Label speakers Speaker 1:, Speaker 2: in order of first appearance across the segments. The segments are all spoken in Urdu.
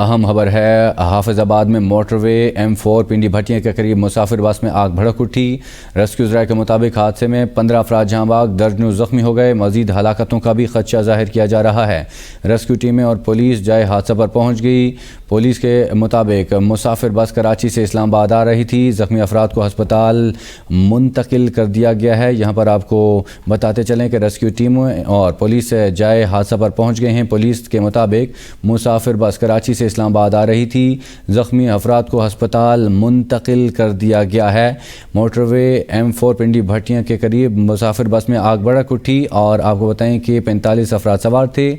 Speaker 1: اہم خبر ہے، حافظ آباد میں موٹر وے M4 پنڈی بھٹیاں کے قریب مسافر بس میں آگ بھڑک اٹھی۔ ریسکیو ذرائع کے مطابق حادثے میں 15 افراد جاں بحق، درجنوں زخمی ہو گئے۔ مزید ہلاکتوں کا بھی خدشہ ظاہر کیا جا رہا ہے۔ ریسکیو ٹیمیں اور پولیس جائے حادثہ پر پہنچ گئی۔ پولیس کے مطابق مسافر بس کراچی سے اسلام آباد آ رہی تھی۔ زخمی افراد کو ہسپتال منتقل کر دیا گیا ہے۔ یہاں پر آپ کو بتاتے چلیں کہ ریسکیو ٹیمیں اور پولیس جائے حادثہ پر پہنچ گئے ہیں۔ پولیس کے مطابق مسافر بس کراچی سے اسلام آباد آ رہی تھی۔ زخمی افراد کو ہسپتال منتقل کر دیا گیا ہے۔ موٹر وے M4 پنڈی بھٹیاں کے قریب مسافر بس میں آگ بھڑک اٹھی اور آپ کو بتائیں کہ 45 افراد سوار تھے۔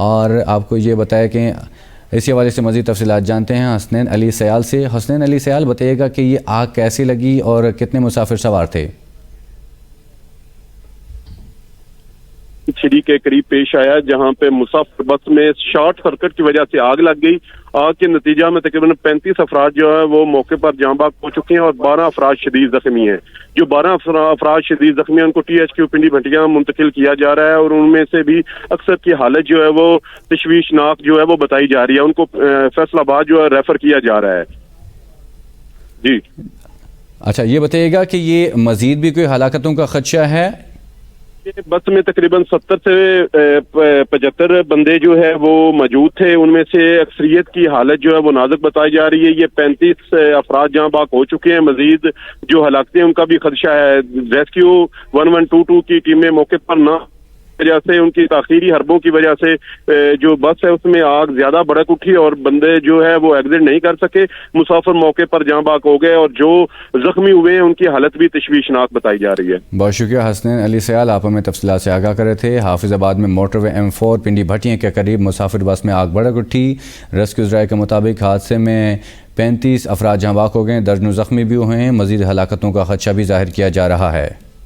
Speaker 1: اور آپ کو یہ بتایا کہ اسی حوالے سے مزید تفصیلات جانتے ہیں حسنین علی سیال سے۔ حسنین علی سیال، بتائیے گا کہ یہ آگ کیسی لگی اور کتنے مسافر سوار تھے؟
Speaker 2: چھری کے قریب پیش آیا جہاں پہ مسافر بس میں شارٹ سرکٹ کی وجہ سے آگ لگ گئی۔ آگ کے نتیجہ میں تقریباً 35 افراد جو ہے وہ موقع پر جاں بحق ہو چکے ہیں اور 12 افراد شدید زخمی ہیں۔ جو 12 افراد شدید زخمی ہیں ان کو THQ پنڈی بھٹیاں منتقل کیا جا رہا ہے اور ان میں سے بھی اکثر کی حالت جو ہے وہ تشویشناک جو ہے وہ بتائی جا رہی ہے۔ ان کو فیصل آباد جو ہے ریفر کیا جا رہا ہے۔ جی
Speaker 1: اچھا، یہ بتائیے گا کہ یہ مزید بھی کوئی ہلاکتوں کا خدشہ ہے؟
Speaker 2: بس میں تقریباً 70 سے 75 بندے جو ہے وہ موجود تھے۔ ان میں سے اکثریت کی حالت جو ہے وہ نازک بتائی جا رہی ہے۔ یہ 35 افراد جہاں بحق ہو چکے ہیں۔ مزید جو ہلاکتیں ان کا بھی خدشہ ہے۔ ریسکیو 1122 کی ٹیمیں موقع پر نہ وجہ سے ان کی تاخیری حربوں کی وجہ سے جو بس ہے اس میں آگ زیادہ بھڑک اٹھی اور بندے جو ہے وہ ایگزٹ نہیں کر سکے۔ مسافر موقع پر جاں بحق ہو گئے اور جو زخمی ہوئے ہیں ان کی حالت بھی تشویشناک بتائی جا رہی ہے۔
Speaker 1: بہت شکریہ حسنین علی سیال، آپ ہمیں تفصیلات سے آگاہ کر رہے تھے۔ حافظ آباد میں موٹر وے M4 پنڈی بھٹیاں کے قریب مسافر بس میں آگ بھڑک اٹھی۔ ریسکیو ذرائع کے مطابق حادثے میں 35 افراد جاں بحق ہو گئے، درجنوں زخمی بھی ہوئے ہیں۔ مزید ہلاکتوں کا خدشہ بھی ظاہر کیا جا رہا ہے۔